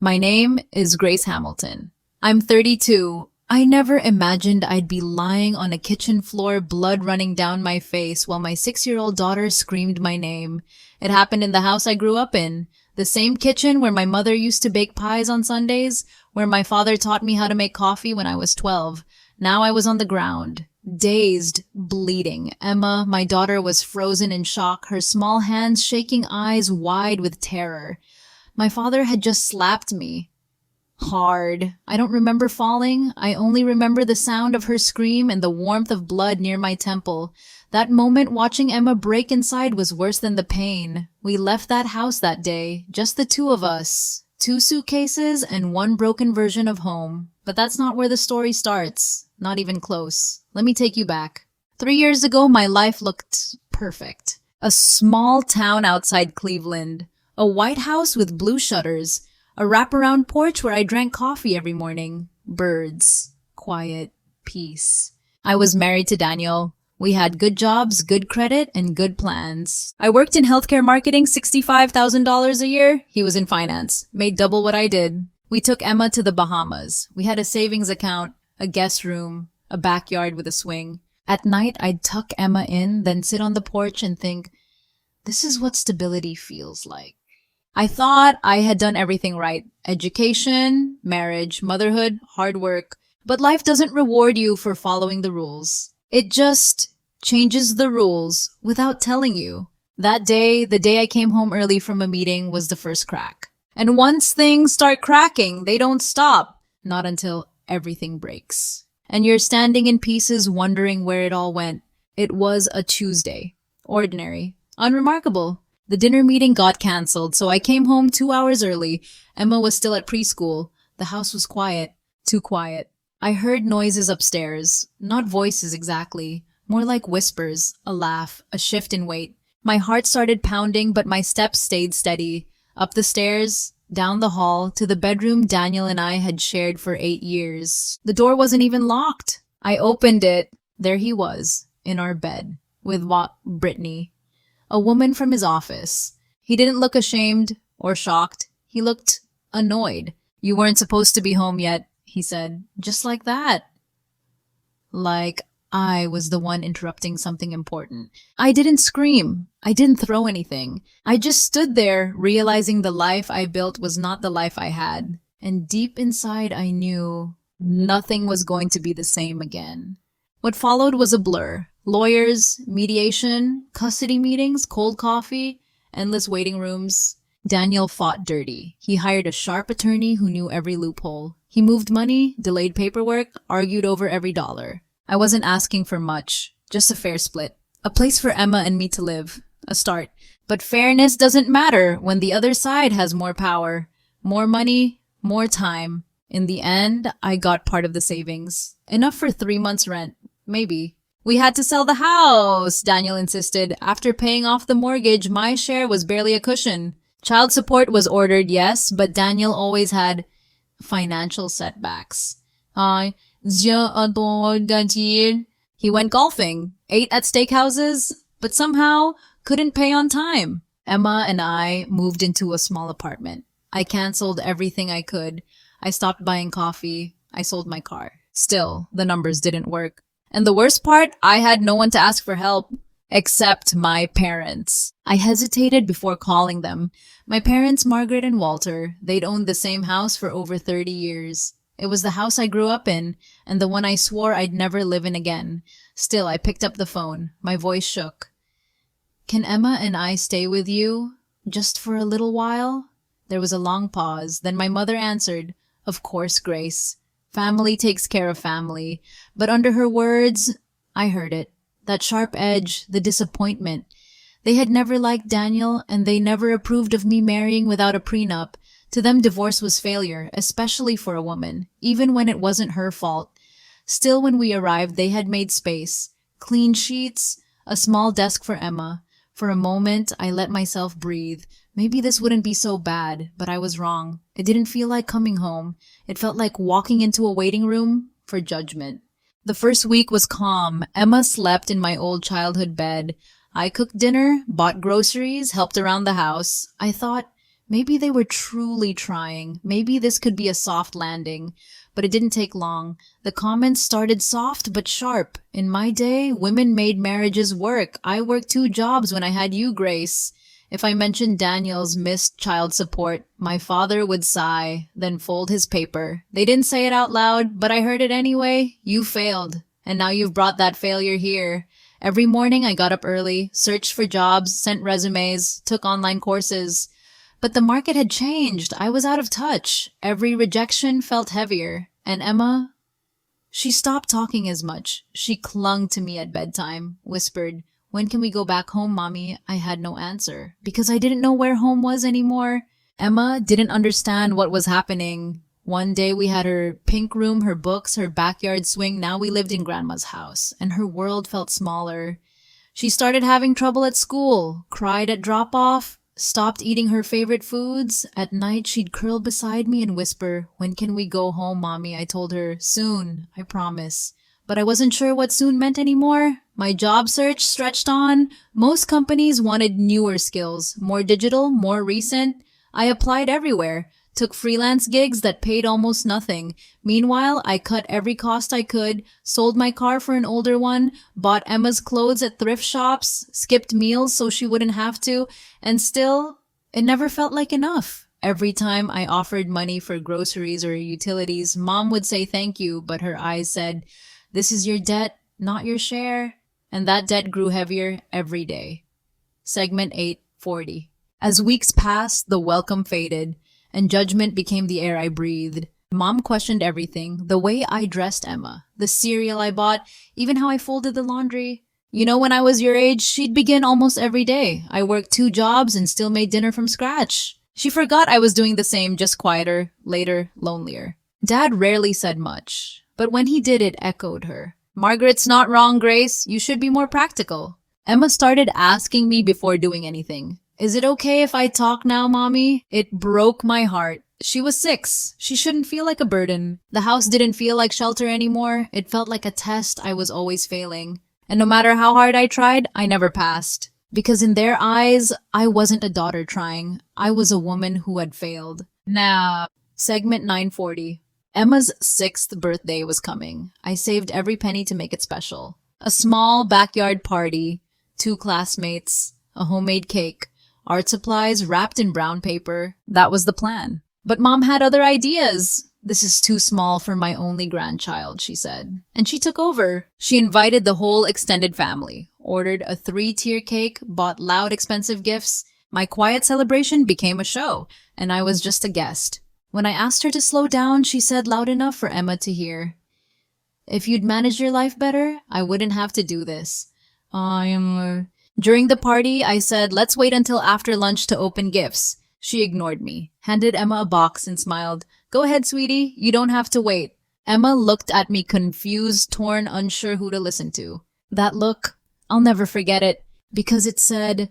My name is Grace Hamilton. I'm 32. I never imagined I'd be lying on a kitchen floor, blood running down my face, while my 6-year-old daughter screamed my name. It happened in the house I grew up in. The same kitchen where my mother used to bake pies on Sundays, where my father taught me how to make coffee when I was 12. Now I was on the ground, dazed, bleeding. Emma, my daughter, was frozen in shock, her small hands shaking, eyes wide with terror. My father had just slapped me. Hard. I don't remember falling. I only remember the sound of her scream and the warmth of blood near my temple. That moment watching Emma break inside was worse than the pain. We left that house that day, just the two of us. 2 suitcases and 1 broken version of home. But that's not where the story starts. Not even close. Let me take you back. 3 years ago, my life looked perfect. A small town outside Cleveland. A white house with blue shutters. A wraparound porch where I drank coffee every morning. Birds. Quiet. Peace. I was married to Daniel. We had good jobs, good credit, and good plans. I worked in healthcare marketing, $65,000 a year. He was in finance. Made double what I did. We took Emma to the Bahamas. We had a savings account, a guest room, a backyard with a swing. At night, I'd tuck Emma in, then sit on the porch and think, this is what stability feels like. I thought I had done everything right. Education, marriage, motherhood, hard work. But life doesn't reward you for following the rules. It just changes the rules without telling you. That day, the day I came home early from a meeting, was the first crack. And once things start cracking, they don't stop. Not until everything breaks. And you're standing in pieces wondering where it all went. It was a Tuesday. Ordinary. Unremarkable. The dinner meeting got canceled, so I came home 2 hours early. Emma was still at preschool. The house was quiet. Too quiet. I heard noises upstairs. Not voices exactly. More like whispers, a laugh, a shift in weight. My heart started pounding, but my steps stayed steady. Up the stairs, down the hall, to the bedroom Daniel and I had shared for 8 years. The door wasn't even locked. I opened it. There he was, in our bed, with Brittany. A woman from his office. He didn't look ashamed or shocked. He looked annoyed. You weren't supposed to be home yet, he said. Just like that. Like I was the one interrupting something important. I didn't scream. I didn't throw anything. I just stood there, realizing the life I built was not the life I had. And deep inside I knew nothing was going to be the same again. What followed was a blur. Lawyers, mediation, custody meetings, cold coffee, endless waiting rooms. Daniel fought dirty. He hired a sharp attorney who knew every loophole. He moved money, delayed paperwork, argued over every dollar. I wasn't asking for much, just a fair split. A place for Emma and me to live. A start. But fairness doesn't matter when the other side has more power, more money, more time. In the end, I got part of the savings. Enough for 3 months' rent. Maybe. We had to sell the house, Daniel insisted. After paying off the mortgage, my share was barely a cushion. Child support was ordered, yes, but Daniel always had financial setbacks. He went golfing, ate at steakhouses, but somehow couldn't pay on time. Emma and I moved into a small apartment. I canceled everything I could. I stopped buying coffee. I sold my car. Still, the numbers didn't work. And the worst part, I had no one to ask for help, except my parents. I hesitated before calling them. My parents, Margaret and Walter, they'd owned the same house for over 30 years. It was the house I grew up in, and the one I swore I'd never live in again. Still, I picked up the phone. My voice shook. Can Emma and I stay with you? Just for a little while? There was a long pause. Then my mother answered, Of course, Grace. Family takes care of family. But under her words, I heard it. That sharp edge, the disappointment. They had never liked Daniel, and they never approved of me marrying without a prenup. To them, divorce was failure, especially for a woman, even when it wasn't her fault. Still, when we arrived, they had made space. Clean sheets, a small desk for Emma. For a moment, I let myself breathe. Maybe this wouldn't be so bad, but I was wrong. It didn't feel like coming home. It felt like walking into a waiting room for judgment. The first week was calm. Emma slept in my old childhood bed. I cooked dinner, bought groceries, helped around the house. I thought, Maybe they were truly trying. Maybe this could be a soft landing. But it didn't take long. The comments started soft but sharp. In my day, women made marriages work. I worked 2 jobs when I had you, Grace. If I mentioned Daniel's missed child support, my father would sigh, then fold his paper. They didn't say it out loud, but I heard it anyway. You failed. And now you've brought that failure here. Every morning I got up early, searched for jobs, sent resumes, took online courses. But the market had changed. I was out of touch. Every rejection felt heavier. And Emma, she stopped talking as much. She clung to me at bedtime, whispered, "When can we go back home, Mommy?" I had no answer, because I didn't know where home was anymore. Emma didn't understand what was happening. One day we had her pink room, her books, her backyard swing. Now we lived in Grandma's house, and her world felt smaller. She started having trouble at school, cried at drop-off, stopped eating her favorite foods. At night, she'd curl beside me and whisper, "When can we go home, Mommy?" I told her, "Soon, I promise." But I wasn't sure what soon meant anymore. My job search stretched on. Most companies wanted newer skills, more digital, more recent. I applied everywhere, took freelance gigs that paid almost nothing. Meanwhile, I cut every cost I could, sold my car for an older one, bought Emma's clothes at thrift shops, skipped meals so she wouldn't have to, and still, it never felt like enough. Every time I offered money for groceries or utilities, Mom would say thank you, but her eyes said, "This is your debt, not your share." And that debt grew heavier every day. Segment 840. As weeks passed, the welcome faded, and judgment became the air I breathed. Mom questioned everything, the way I dressed Emma, the cereal I bought, even how I folded the laundry. You know, when I was your age, she'd begin almost every day. I worked 2 jobs and still made dinner from scratch. She forgot I was doing the same, just quieter, later, lonelier. Dad rarely said much, but when he did, it echoed her. "Margaret's not wrong, Grace. You should be more practical." Emma started asking me before doing anything. "Is it okay if I talk now, Mommy?" It broke my heart. She was 6. She shouldn't feel like a burden. The house didn't feel like shelter anymore. It felt like a test I was always failing. And no matter how hard I tried, I never passed. Because in their eyes, I wasn't a daughter trying. I was a woman who had failed. Now, segment 940. Emma's 6th birthday was coming. I saved every penny to make it special. A small backyard party, 2 classmates, a homemade cake, art supplies wrapped in brown paper. That was the plan. But Mom had other ideas. "This is too small for my only grandchild," she said. And she took over. She invited the whole extended family, ordered a 3-tier cake, bought loud, expensive gifts. My quiet celebration became a show, and I was just a guest. When I asked her to slow down, she said loud enough for Emma to hear, "If you'd managed your life better, I wouldn't have to do this." During the party, I said, "Let's wait until after lunch to open gifts." She ignored me, handed Emma a box and smiled. "Go ahead, sweetie. You don't have to wait." Emma looked at me confused, torn, unsure who to listen to. That look, I'll never forget it, because it said,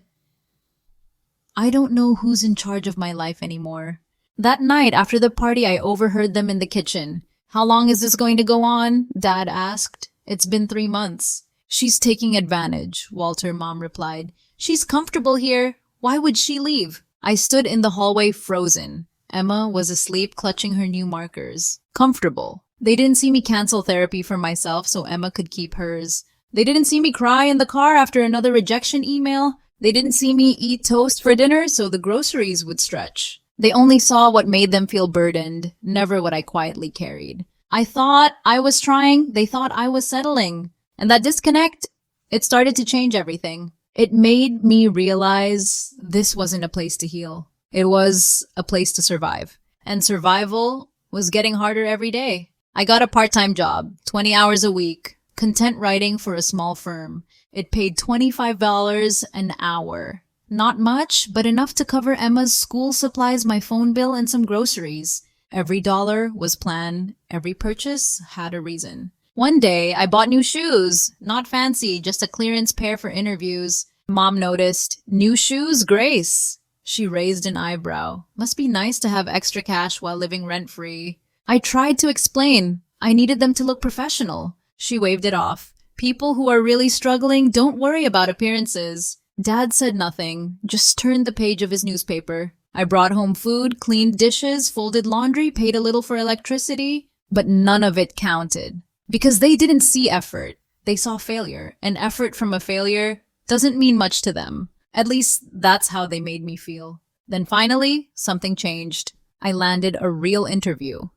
"I don't know who's in charge of my life anymore." That night, after the party, I overheard them in the kitchen. "How long is this going to go on?" Dad asked. "It's been 3 months. "She's taking advantage," Walter, Mom replied. "She's comfortable here. Why would she leave?" I stood in the hallway frozen. Emma was asleep, clutching her new markers. Comfortable. They didn't see me cancel therapy for myself so Emma could keep hers. They didn't see me cry in the car after another rejection email. They didn't see me eat toast for dinner so the groceries would stretch. They only saw what made them feel burdened, never what I quietly carried. I thought I was trying. They thought I was settling. And that disconnect, it started to change everything. It made me realize this wasn't a place to heal. It was a place to survive. And survival was getting harder every day. I got a part-time job, 20 hours a week, content writing for a small firm. It paid $25 an hour. Not much, but enough to cover Emma's school supplies, my phone bill, and some groceries. Every dollar was planned. Every purchase had a reason. One day, I bought new shoes. Not fancy, just a clearance pair for interviews. Mom noticed. "New shoes, Grace?" She raised an eyebrow. Must be nice to have extra cash while living rent-free. I tried to explain. I needed them to look professional. She waved it off. "People who are really struggling don't worry about appearances." Dad said nothing, just turned the page of his newspaper. I brought home food, cleaned dishes, folded laundry, paid a little for electricity, but none of it counted. Because they didn't see effort. They saw failure, and effort from a failure doesn't mean much to them. At least that's how they made me feel. Then finally, something changed. I landed a real interview.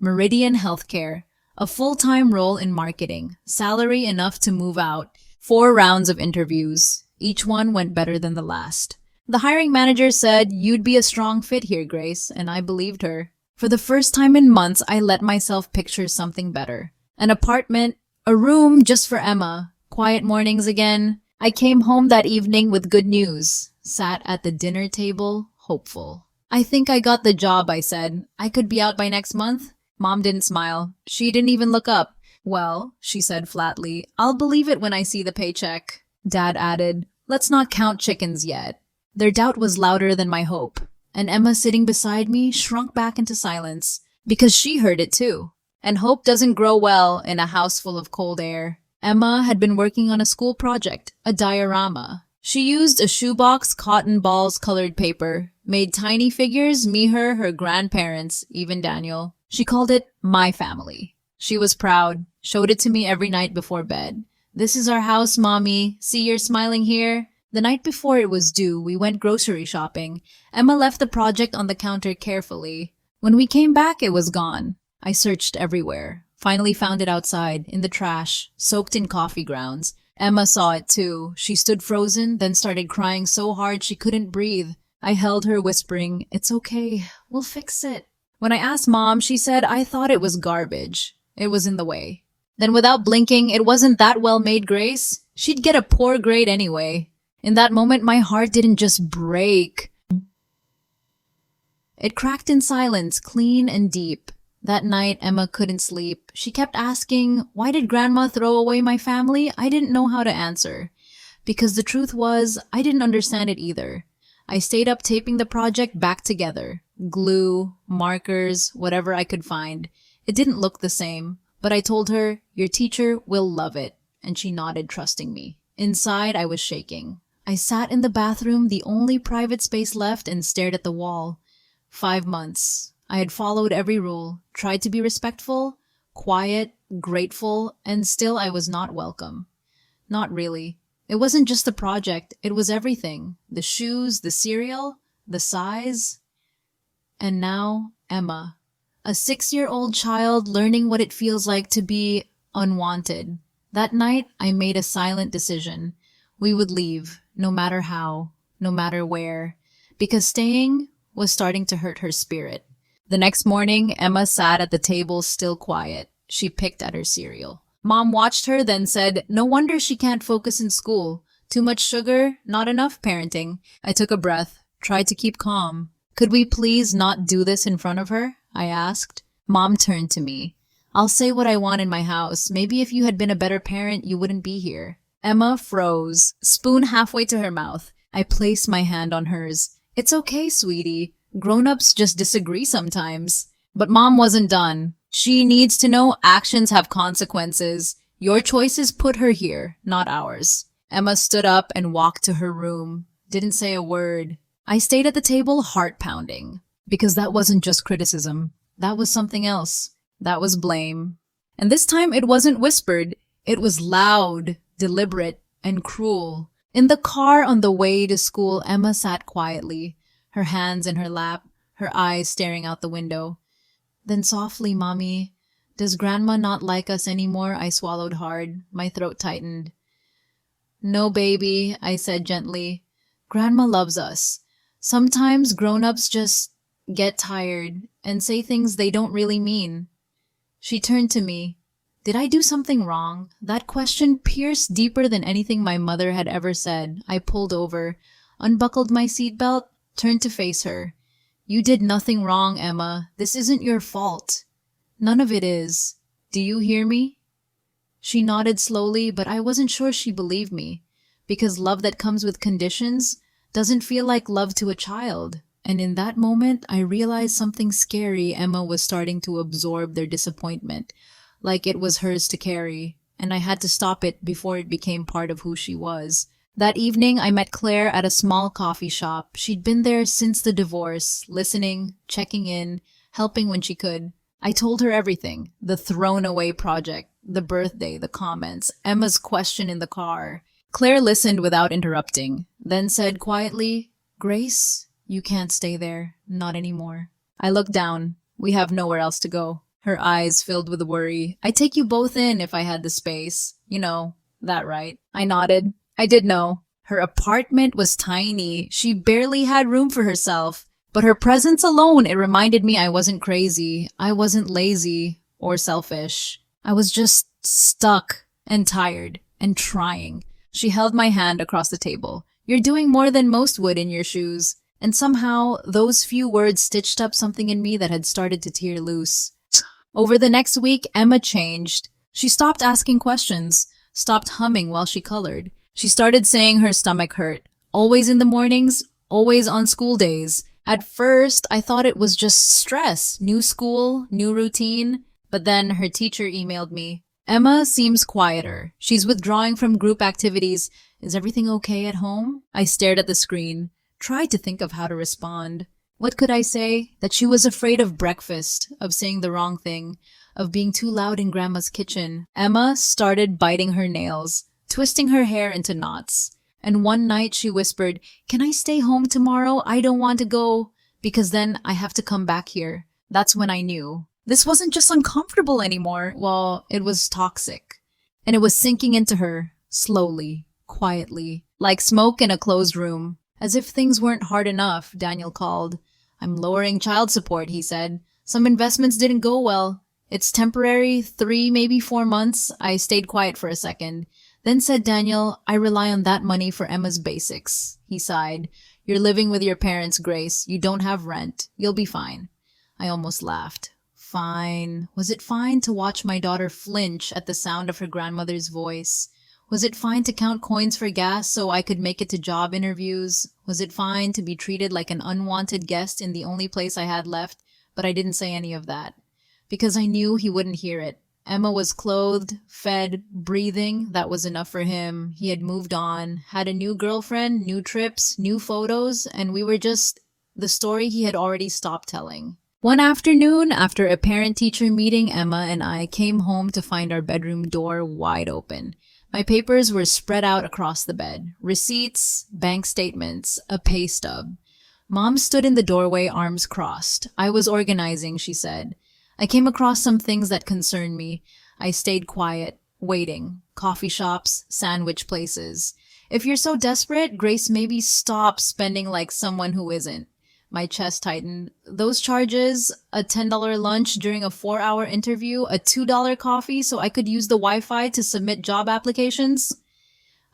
Meridian Healthcare, a full-time role in marketing, salary enough to move out, 4 rounds of interviews. Each one went better than the last. The hiring manager said, "You'd be a strong fit here, Grace," and I believed her. For the first time in months, I let myself picture something better. An apartment, a room just for Emma, quiet mornings again. I came home that evening with good news, sat at the dinner table, hopeful. "I think I got the job," I said. "I could be out by next month." Mom didn't smile. She didn't even look up. "Well," she said flatly, "I'll believe it when I see the paycheck." Dad added, "Let's not count chickens yet." Their doubt was louder than my hope, and Emma sitting beside me shrunk back into silence, because she heard it too. And hope doesn't grow well in a house full of cold air. Emma had been working on a school project, a diorama. She used a shoebox, cotton balls, colored paper, made tiny figures, me, her grandparents, even Daniel. She called it My Family. She was proud, showed it to me every night before bed. "This is our house, Mommy. See, you're smiling here." The night before it was due, we went grocery shopping. Emma left the project on the counter carefully. When we came back, it was gone. I searched everywhere. Finally found it outside, in the trash, soaked in coffee grounds. Emma saw it too. She stood frozen, then started crying so hard she couldn't breathe. I held her, whispering, "It's okay. We'll fix it." When I asked Mom, she said, "I thought it was garbage. It was in the way." Then without blinking, "It wasn't that well made, Grace. She'd get a poor grade anyway." In that moment, my heart didn't just break. It cracked in silence, clean and deep. That night, Emma couldn't sleep. She kept asking, "Why did Grandma throw away my family?" I didn't know how to answer. Because the truth was, I didn't understand it either. I stayed up taping the project back together. Glue, markers, whatever I could find. It didn't look the same, but I told her, "Your teacher will love it," and she nodded, trusting me. Inside, I was shaking. I sat in the bathroom, the only private space left, and stared at the wall. 5 months. I had followed every rule, tried to be respectful, quiet, grateful, and still I was not welcome. Not really. It wasn't just the project, it was everything. The shoes, the cereal, the size. And now, Emma. A 6-year-old child learning what it feels like to be unwanted. That night, I made a silent decision. We would leave, no matter how, no matter where, because staying was starting to hurt her spirit. The next morning, Emma sat at the table still quiet. She picked at her cereal. Mom watched her, then said, "No wonder she can't focus in school. Too much sugar, not enough parenting." I took a breath, tried to keep calm. "Could we please not do this in front of her?" I asked. Mom turned to me. "I'll say what I want in my house. Maybe if you had been a better parent, you wouldn't be here." Emma froze, spoon halfway to her mouth. I placed my hand on hers. "It's okay, sweetie. Grown-ups just disagree sometimes." But Mom wasn't done. "She needs to know actions have consequences. Your choices put her here, not ours." Emma stood up and walked to her room. Didn't say a word. I stayed at the table, heart pounding. Because that wasn't just criticism. That was something else. That was blame. And this time it wasn't whispered. It was loud, deliberate, and cruel. In the car on the way to school, Emma sat quietly, her hands in her lap, her eyes staring out the window. Then softly, "Mommy, does Grandma not like us anymore?" I swallowed hard. My throat tightened. "No, baby," I said gently. "Grandma loves us. Sometimes grown-ups just get tired and say things they don't really mean." She turned to me. Did I do something wrong? That question pierced deeper than anything my mother had ever said. I pulled over, unbuckled my seatbelt, turned to face her. "You did nothing wrong, Emma. This isn't your fault." "None of it is. Do you hear me?" She nodded slowly, but I wasn't sure she believed me, because love that comes with conditions doesn't feel like love to a child. And in that moment, I realized something scary. Emma was starting to absorb their disappointment, like it was hers to carry, and I had to stop it before it became part of who she was. That evening, I met Claire at a small coffee shop. She'd been there since the divorce, listening, checking in, helping when she could. I told her everything: the thrown away project, the birthday, the comments, Emma's question in the car. Claire listened without interrupting, then said quietly, "Grace, you can't stay there. Not anymore." I looked down. "We have nowhere else to go." Her eyes filled with worry. "I'd take you both in if I had the space. You know, that right?" I nodded. I did know. Her apartment was tiny. She barely had room for herself. But her presence alone, it reminded me I wasn't crazy. I wasn't lazy or selfish. I was just stuck and tired and trying. She held my hand across the table. "You're doing more than most would in your shoes." And somehow, those few words stitched up something in me that had started to tear loose. Over the next week, Emma changed. She stopped asking questions, stopped humming while she colored. She started saying her stomach hurt. Always in the mornings, always on school days. At first, I thought it was just stress, new school, new routine. But then her teacher emailed me. "Emma seems quieter. She's withdrawing from group activities. Is everything okay at home?" I stared at the screen, tried to think of how to respond. What could I say? That she was afraid of breakfast, of saying the wrong thing, of being too loud in Grandma's kitchen. Emma started biting her nails, twisting her hair into knots. And one night she whispered, "Can I stay home tomorrow? I don't want to go, because then I have to come back here." That's when I knew. This wasn't just uncomfortable anymore. Well, it was toxic. And it was sinking into her, slowly, quietly, like smoke in a closed room. As if things weren't hard enough, Daniel called. "I'm lowering child support," he said. "Some investments didn't go well. It's temporary, 3, maybe 4 months." I stayed quiet for a second. Then said Daniel, "I rely on that money for Emma's basics." He sighed. "You're living with your parents, Grace. You don't have rent. You'll be fine." I almost laughed. Fine. Was it fine to watch my daughter flinch at the sound of her grandmother's voice? Was it fine to count coins for gas so I could make it to job interviews? Was it fine to be treated like an unwanted guest in the only place I had left? But I didn't say any of that, because I knew he wouldn't hear it. Emma was clothed, fed, breathing. That was enough for him. He had moved on, had a new girlfriend, new trips, new photos, and we were just the story he had already stopped telling. One afternoon, after a parent-teacher meeting, Emma and I came home to find our bedroom door wide open. My papers were spread out across the bed. Receipts, bank statements, a pay stub. Mom stood in the doorway, arms crossed. "I was organizing," she said. "I came across some things that concerned me. I stayed quiet, waiting. Coffee shops, sandwich places. If you're so desperate, Grace, maybe stop spending like someone who isn't." My chest tightened. "Those charges, a $10 lunch during a 4-hour interview, a $2 coffee so I could use the Wi-Fi to submit job applications?"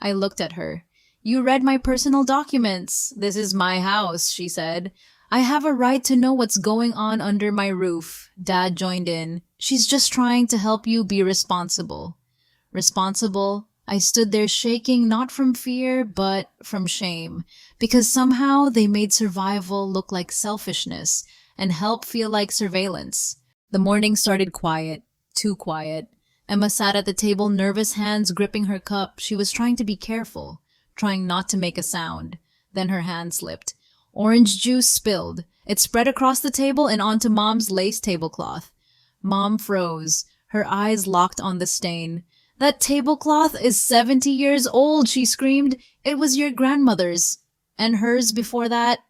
I looked at her. "You read my personal documents. This is my house," she said. "I have a right to know what's going on under my roof." Dad joined in. "She's just trying to help you be responsible." Responsible? I stood there shaking, not from fear, but from shame, because somehow they made survival look like selfishness and help feel like surveillance. The morning started quiet, too quiet. Emma sat at the table, nervous hands gripping her cup. She was trying to be careful, trying not to make a sound. Then her hand slipped. Orange juice spilled. It spread across the table and onto Mom's lace tablecloth. Mom froze, her eyes locked on the stain. "That tablecloth is 70 years old," she screamed. "It was your grandmother's. And hers before that."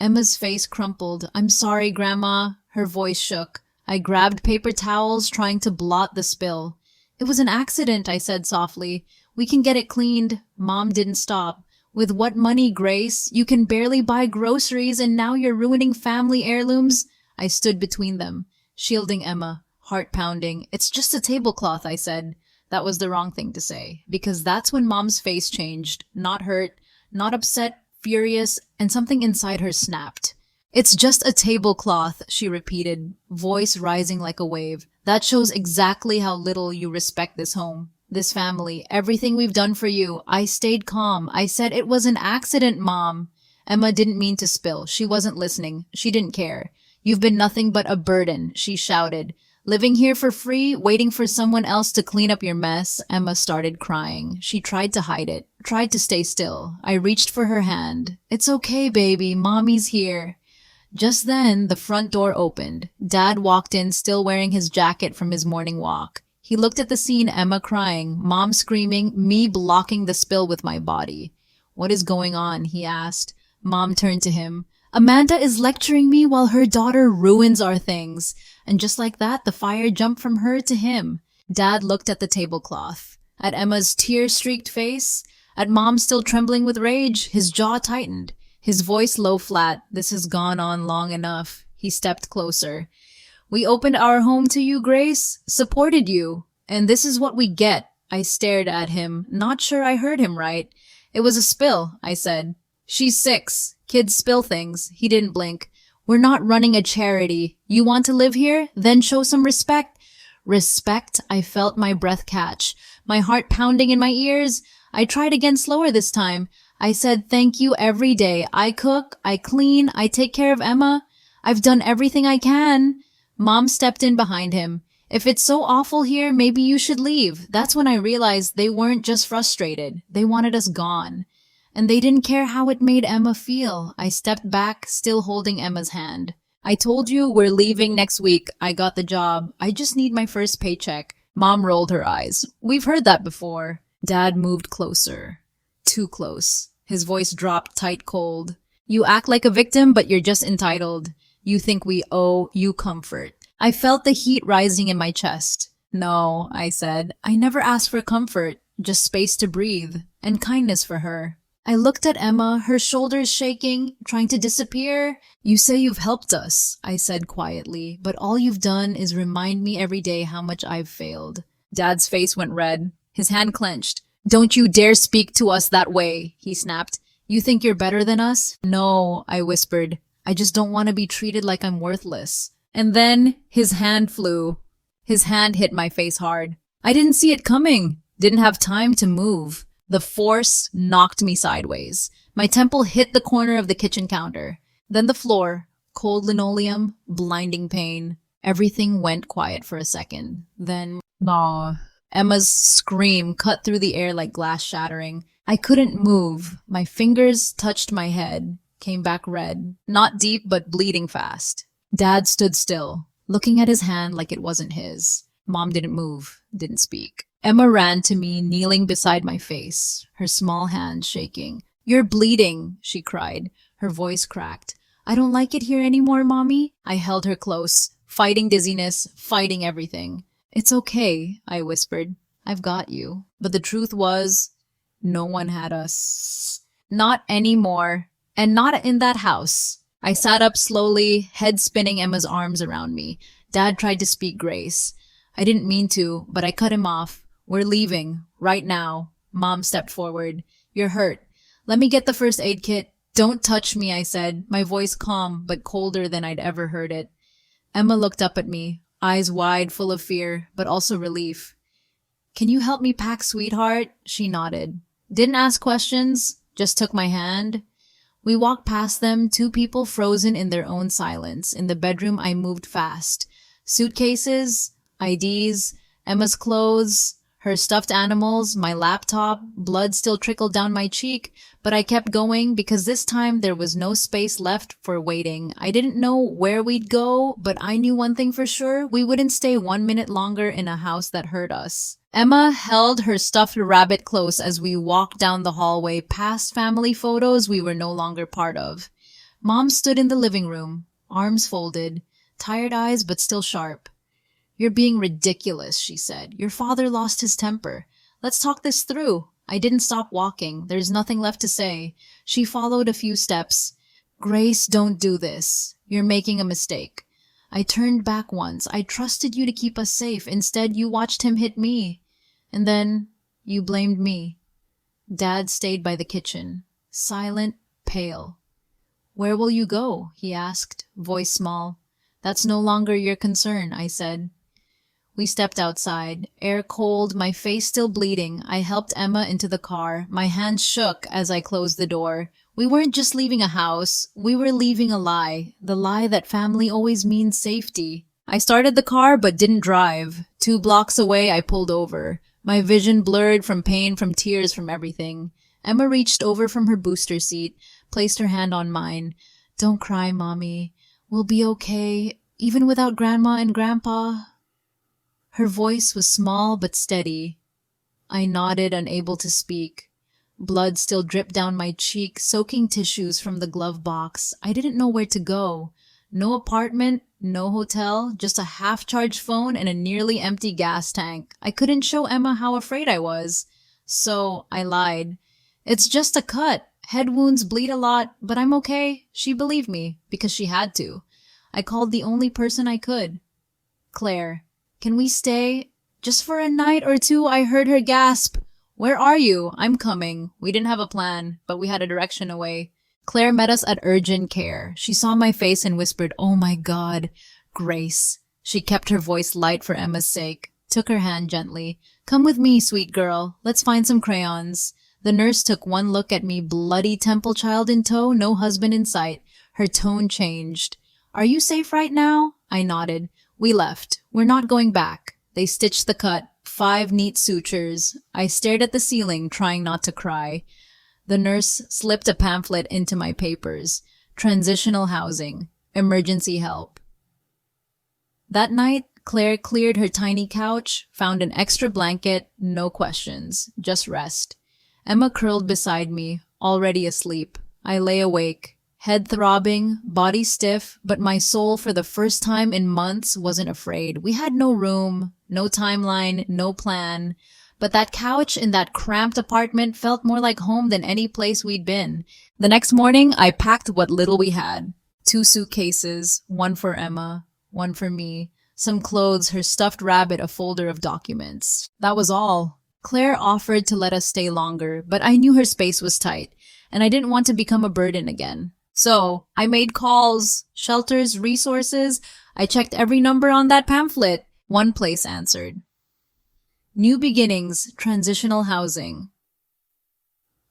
Emma's face crumpled. "I'm sorry, Grandma." Her voice shook. I grabbed paper towels, trying to blot the spill. "It was an accident," I said softly. "We can get it cleaned." Mom didn't stop. "With what money, Grace? You can barely buy groceries, and now you're ruining family heirlooms." I stood between them, shielding Emma, heart pounding. "It's just a tablecloth," I said. That was the wrong thing to say, because that's when Mom's face changed. Not hurt, not upset, furious, and something inside her snapped. "It's just a tablecloth," she repeated, voice rising like a wave. "That shows exactly how little you respect this home, this family, everything we've done for you." I stayed calm. I said, "It was an accident, Mom." Emma didn't mean to spill. She wasn't listening. She didn't care. "You've been nothing but a burden," she shouted. Living here for free, waiting for someone else to clean up your mess. Emma started crying. She tried to hide it, tried to stay still. I reached for her hand. It's okay, baby. Mommy's here. Just then, the front door opened. Dad walked in, still wearing his jacket from his morning walk. He looked at the scene, Emma crying, Mom screaming, me blocking the spill with my body. What is going on? He asked. Mom turned to him. Amanda is lecturing me while her daughter ruins our things. And just like that, the fire jumped from her to him. Dad looked at the tablecloth, at Emma's tear-streaked face, at Mom still trembling with rage. His jaw tightened, his voice low flat. This has gone on long enough. He stepped closer. We opened our home to you, Grace, supported you, and this is what we get. I stared at him, not sure I heard him right. It was a spill, I said. She's 6. Kids spill things. He didn't blink. We're not running a charity. You want to live here? Then show some respect. Respect? I felt my breath catch, my heart pounding in my ears. I tried again, slower this time. I said thank you every day. I cook, I clean, I take care of Emma. I've done everything I can. Mom stepped in behind him. If it's so awful here, maybe you should leave. That's when I realized they weren't just frustrated. They wanted us gone. And they didn't care how it made Emma feel. I stepped back, still holding Emma's hand. I told you we're leaving next week. I got the job. I just need my first paycheck. Mom rolled her eyes. We've heard that before. Dad moved closer. Too close. His voice dropped tight cold. You act like a victim, but you're just entitled. You think we owe you comfort. I felt the heat rising in my chest. No, I said. I never asked for comfort, just space to breathe, and kindness for her. I looked at Emma, her shoulders shaking, trying to disappear. You say you've helped us, I said quietly, but all you've done is remind me every day how much I've failed. Dad's face went red. His hand clenched. Don't you dare speak to us that way, he snapped. You think you're better than us? No, I whispered. I just don't want to be treated like I'm worthless. And then his hand flew. His hand hit my face hard. I didn't see it coming. Didn't have time to move. The force knocked me sideways. My temple hit the corner of the kitchen counter. Then the floor, cold linoleum, blinding pain. Everything went quiet for a second. Then, no. Emma's scream cut through the air like glass shattering. I couldn't move. My fingers touched my head, came back red. Not deep, but bleeding fast. Dad stood still, looking at his hand like it wasn't his. Mom didn't move, didn't speak. Emma ran to me, kneeling beside my face, her small hand shaking. You're bleeding, she cried. Her voice cracked. I don't like it here anymore, Mommy. I held her close, fighting dizziness, fighting everything. It's okay, I whispered. I've got you. But the truth was, no one had us. Not anymore. And not in that house. I sat up slowly, head spinning, Emma's arms around me. Dad tried to speak grace. I didn't mean to, but I cut him off. We're leaving. Right now. Mom stepped forward. You're hurt. Let me get the first aid kit. Don't touch me, I said, my voice calm but colder than I'd ever heard it. Emma looked up at me, eyes wide, full of fear, but also relief. Can you help me pack, sweetheart? She nodded. Didn't ask questions, just took my hand. We walked past them, 2 people frozen in their own silence. In the bedroom, I moved fast. Suitcases, IDs, Emma's clothes, her stuffed animals, my laptop. Blood still trickled down my cheek, but I kept going because this time there was no space left for waiting. I didn't know where we'd go, but I knew one thing for sure. We wouldn't stay 1 minute longer in a house that hurt us. Emma held her stuffed rabbit close as we walked down the hallway past family photos we were no longer part of. Mom stood in the living room, arms folded, tired eyes but still sharp. You're being ridiculous, she said. Your father lost his temper. Let's talk this through. I didn't stop walking. There's nothing left to say. She followed a few steps. Grace, don't do this. You're making a mistake. I turned back once. I trusted you to keep us safe. Instead, you watched him hit me. And then you blamed me. Dad stayed by the kitchen, silent, pale. Where will you go? He asked, voice small. That's no longer your concern, I said. We stepped outside, air cold, my face still bleeding. I helped Emma into the car. My hands shook as I closed the door. We weren't just leaving a house. We were leaving a lie. The lie that family always means safety. I started the car but didn't drive. 2 blocks away, I pulled over. My vision blurred from pain, from tears, from everything. Emma reached over from her booster seat, placed her hand on mine. Don't cry, Mommy. We'll be okay, even without Grandma and Grandpa. Her voice was small but steady. I nodded, unable to speak. Blood still dripped down my cheek, soaking tissues from the glove box. I didn't know where to go. No apartment, no hotel, just a half-charged phone and a nearly empty gas tank. I couldn't show Emma how afraid I was. So I lied. It's just a cut. Head wounds bleed a lot, but I'm okay. She believed me, because she had to. I called the only person I could. Claire, can we stay? Just for a night or two, I heard her gasp. Where are you? I'm coming. We didn't have a plan, but we had a direction away. Claire met us at urgent care. She saw my face and whispered, "Oh my God, Grace." She kept her voice light for Emma's sake, took her hand gently. "Come with me, sweet girl. Let's find some crayons." The nurse took one look at me, bloody temple child in tow, no husband in sight. Her tone changed. "Are you safe right now?" I nodded. We left. We're not going back. They stitched the cut. 5 neat sutures. I stared at the ceiling, trying not to cry. The nurse slipped a pamphlet into my papers. Transitional housing. Emergency help. That night, Claire cleared her tiny couch, found an extra blanket, no questions, just rest. Emma curled beside me, already asleep. I lay awake, head throbbing, body stiff, but my soul for the first time in months wasn't afraid. We had no room, no timeline, no plan. But that couch in that cramped apartment felt more like home than any place we'd been. The next morning, I packed what little we had. 2 suitcases, one for Emma, one for me, some clothes, her stuffed rabbit, a folder of documents. That was all. Claire offered to let us stay longer, but I knew her space was tight, and I didn't want to become a burden again. So, I made calls, shelters, resources. I checked every number on that pamphlet. One place answered. New Beginnings, Transitional Housing.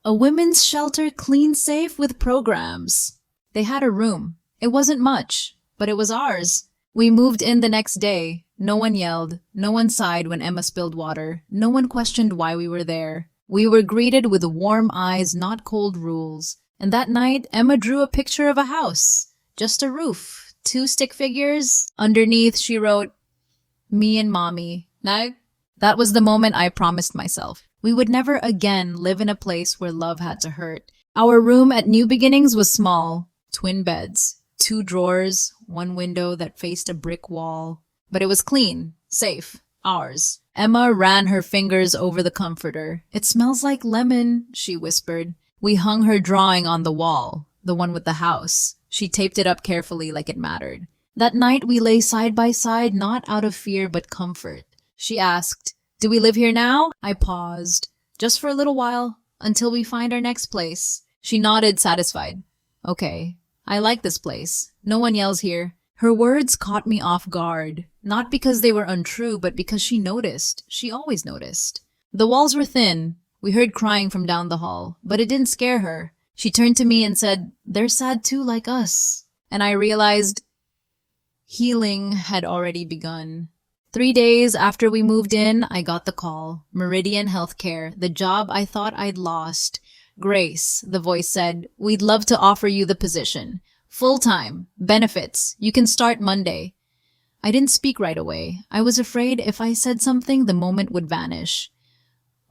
A women's shelter, clean, safe, with programs. They had a room. It wasn't much, but it was ours. We moved in the next day. No one yelled. No one sighed when Emma spilled water. No one questioned why we were there. We were greeted with warm eyes, not cold rules. And that night, Emma drew a picture of a house. Just a roof. 2 stick figures. Underneath, she wrote, "Me and Mommy." Now, that was the moment I promised myself. We would never again live in a place where love had to hurt. Our room at New Beginnings was small. Twin beds. 2 drawers. 1 window that faced a brick wall. But it was clean. Safe. Ours. Emma ran her fingers over the comforter. "It smells like lemon," she whispered. We hung her drawing on the wall, the one with the house. She taped it up carefully like it mattered. That night we lay side by side, not out of fear but comfort. She asked, "Do we live here now?" I paused. "Just for a little while, until we find our next place." She nodded, satisfied. "Okay, I like this place. No one yells here." Her words caught me off guard, not because they were untrue, but because she noticed. She always noticed. The walls were thin. We heard crying from down the hall, but it didn't scare her. She turned to me and said, "They're sad too, like us." And I realized healing had already begun. 3 days after we moved in, I got the call. Meridian Healthcare, the job I thought I'd lost. "Grace," the voice said, "we'd love to offer you the position. Full-time, benefits, you can start Monday." I didn't speak right away. I was afraid if I said something, the moment would vanish.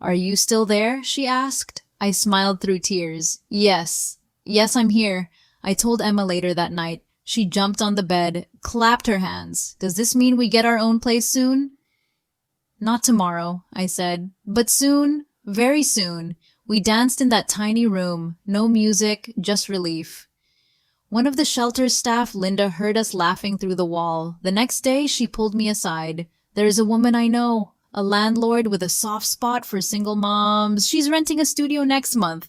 "Are you still there?" she asked. I smiled through tears. Yes, I'm here." I told Emma later that night. She jumped on the bed, clapped her hands. "Does this mean we get our own place soon?" "Not tomorrow," I said, "but soon, very soon." We danced in that tiny room. No music, just relief. One of the shelter's staff, Linda, heard us laughing through the wall. The next day, she pulled me aside. "There's a woman I know, a landlord with a soft spot for single moms. She's renting a studio next month.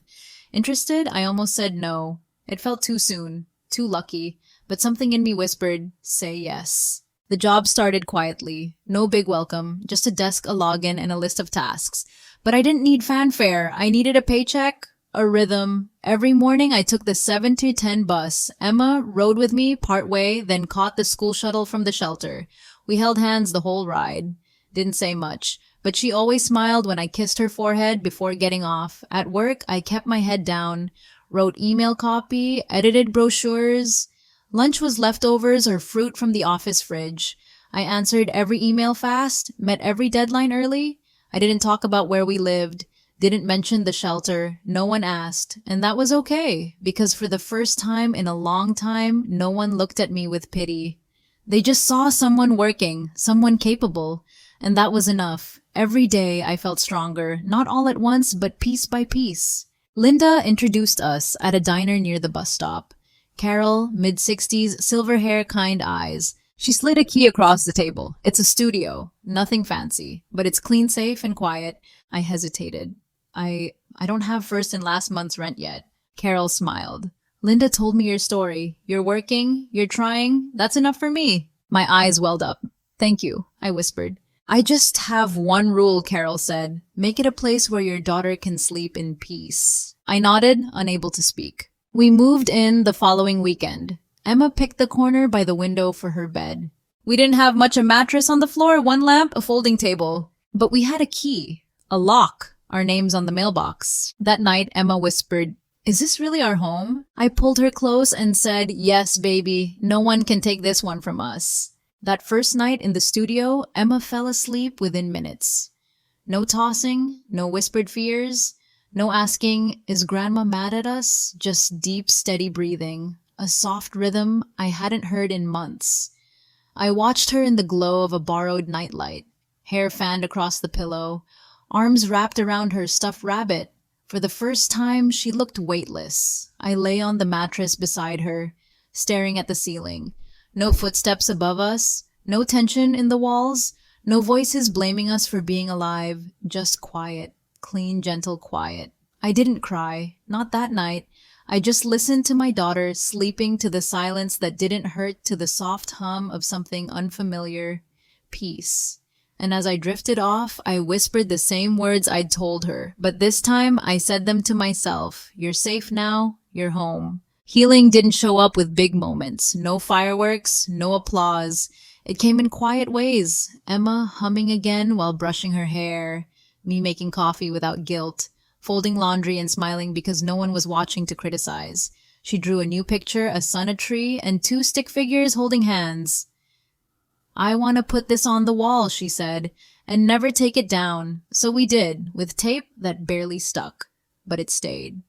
Interested?" I almost said no. It felt too soon, too lucky, but something in me whispered, "Say yes." The job started quietly. No big welcome, just a desk, a login, and a list of tasks. But I didn't need fanfare. I needed a paycheck, A rhythm. Every morning I took the 7 to 10 bus. Emma rode with me part way, then caught the school shuttle from the shelter. We held hands the whole ride. Didn't say much, but she always smiled when I kissed her forehead before getting off. At work, I kept my head down, wrote email copy, edited brochures. Lunch was leftovers or fruit from the office fridge. I answered every email fast, met every deadline early. I didn't talk about where we lived. Didn't mention the shelter, no one asked, and that was okay, because for the first time in a long time, no one looked at me with pity. They just saw someone working, someone capable, and that was enough. Every day I felt stronger, not all at once, but piece by piece. Linda introduced us at a diner near the bus stop. Carol, mid-60s, silver hair, kind eyes. She slid a key across the table. It's a studio, nothing fancy, but it's clean, safe, and quiet. I hesitated. I don't have first and last month's rent yet. Carol smiled. Linda told me your story. You're working, you're trying. That's enough for me. My eyes welled up. Thank you, I whispered. I just have one rule, Carol said. Make it a place where your daughter can sleep in peace. I nodded, unable to speak. We moved in the following weekend. Emma picked the corner by the window for her bed. We didn't have much: a mattress on the floor, one lamp, a folding table. But we had a key, a lock. Our names on the mailbox. That night, Emma whispered, "Is this really our home?" I pulled her close and said, "Yes, baby. No one can take this one from us." That first night in the studio, Emma fell asleep within minutes. No tossing, no whispered fears, no asking, "Is Grandma mad at us?" Just deep, steady breathing, a soft rhythm I hadn't heard in months. I watched her in the glow of a borrowed nightlight, hair fanned across the pillow, arms wrapped around her stuffed rabbit. For the first time, she looked weightless. I lay on the mattress beside her, staring at the ceiling. No footsteps above us, no tension in the walls, no voices blaming us for being alive, just quiet, clean, gentle quiet. I didn't cry, not that night. I just listened to my daughter sleeping to the silence that didn't hurt, to the soft hum of something unfamiliar. Peace. And as I drifted off, I whispered the same words I'd told her, but this time I said them to myself. You're safe now, you're home. Healing didn't show up with big moments, no fireworks, no applause. It came in quiet ways, Emma humming again while brushing her hair, me making coffee without guilt, folding laundry and smiling because no one was watching to criticize. She drew a new picture, a sun, a tree, and 2 stick figures holding hands. "I want to put this on the wall," she said, "and never take it down." So we did, with tape that barely stuck, but it stayed.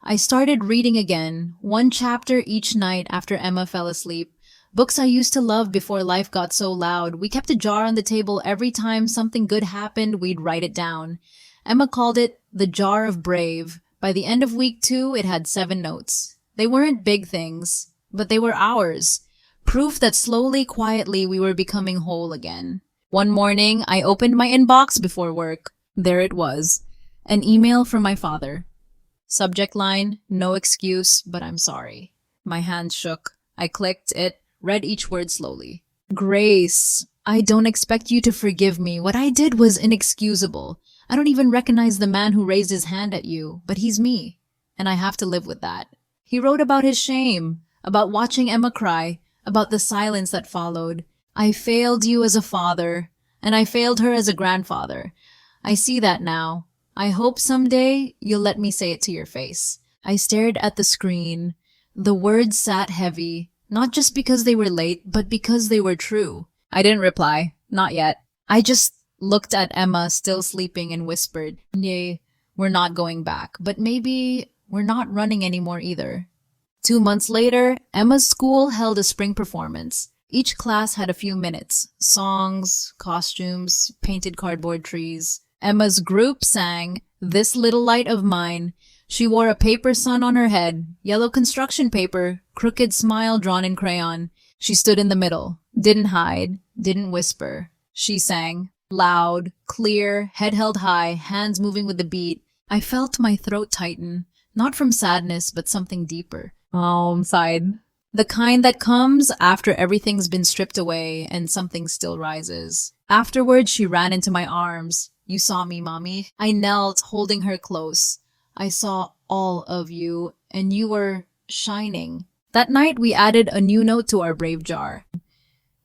I started reading again, 1 chapter each night after Emma fell asleep. Books I used to love before life got so loud. We kept a jar on the table. Every time something good happened, we'd write it down. Emma called it the Jar of Brave. By the end of week 2, it had 7 notes. They weren't big things, but they were ours. Proof that slowly, quietly, we were becoming whole again. One morning, I opened my inbox before work. There it was. An email from my father. Subject line, "No excuse, but I'm sorry." My hands shook. I clicked it, read each word slowly. "Grace, I don't expect you to forgive me. What I did was inexcusable. I don't even recognize the man who raised his hand at you, but he's me, and I have to live with that." He wrote about his shame, about watching Emma cry, about the silence that followed. "I failed you as a father, and I failed her as a grandfather. I see that now. I hope someday you'll let me say it to your face." I stared at the screen. The words sat heavy, not just because they were late, but because they were true. I didn't reply. Not yet. I just looked at Emma, still sleeping, and whispered, "Yay, we're not going back, but maybe we're not running anymore either." 2 months later, Emma's school held a spring performance. Each class had a few minutes. Songs, costumes, painted cardboard trees. Emma's group sang "This Little Light of Mine." She wore a paper sun on her head, yellow construction paper, crooked smile drawn in crayon. She stood in the middle, didn't hide, didn't whisper. She sang, loud, clear, head held high, hands moving with the beat. I felt my throat tighten, not from sadness, but something deeper. Sighed. The kind that comes after everything's been stripped away and something still rises. Afterwards, she ran into my arms. "You saw me, Mommy." I knelt, holding her close. I saw all of you, and you were shining. That night, we added a new note to our brave jar.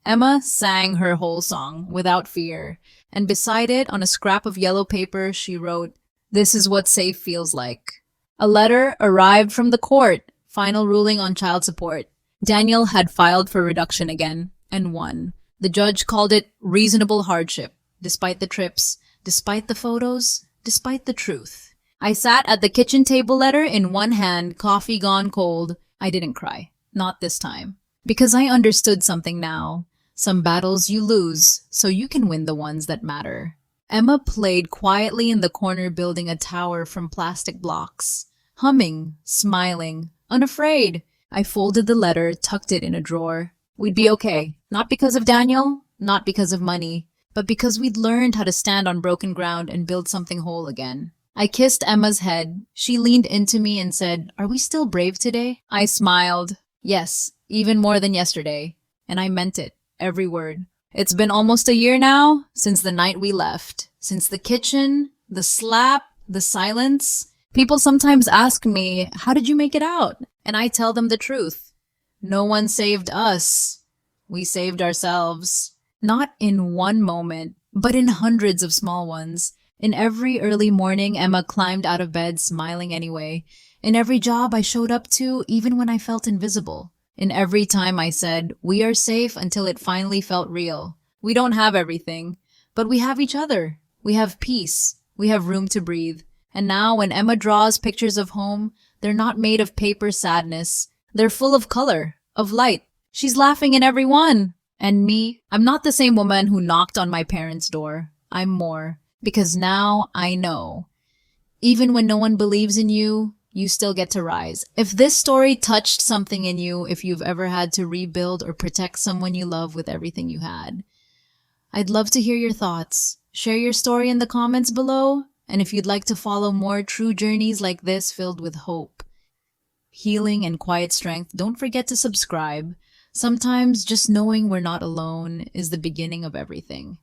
Emma sang her whole song without fear, and beside it, on a scrap of yellow paper, she wrote, "This is what safe feels like." A letter arrived from the court, final ruling on child support. Daniel had filed for reduction again, and won. The judge called it reasonable hardship, despite the trips, despite the photos, despite the truth. I sat at the kitchen table letter in one hand, coffee gone cold. I didn't cry. Not this time. Because I understood something now. Some battles you lose, so you can win the ones that matter. Emma played quietly in the corner, building a tower from plastic blocks. Humming, smiling, unafraid. I folded the letter, tucked it in a drawer. We'd be okay. Not because of Daniel, not because of money, but because we'd learned how to stand on broken ground and build something whole again. I kissed Emma's head. She leaned into me and said, "Are we still brave today?" I smiled. Yes, even more than yesterday. And I meant it. Every word. It's been almost a year now, since the night we left. Since the kitchen, the slap, the silence. People sometimes ask me, "How did you make it out?" And I tell them the truth. No one saved us. We saved ourselves. Not in one moment, but in hundreds of small ones. In every early morning, Emma climbed out of bed smiling anyway. In every job I showed up to, even when I felt invisible. In every time I said, "We are safe," until it finally felt real. We don't have everything, but we have each other. We have peace. We have room to breathe. And now when Emma draws pictures of home, they're not made of paper sadness. They're full of color, of light. She's laughing in every one. And me, I'm not the same woman who knocked on my parents' door. I'm more. Because now I know. Even when no one believes in you, you still get to rise. If this story touched something in you, if you've ever had to rebuild or protect someone you love with everything you had, I'd love to hear your thoughts. Share your story in the comments below. And if you'd like to follow more true journeys like this filled with hope, healing, and quiet strength, don't forget to subscribe. Sometimes just knowing we're not alone is the beginning of everything.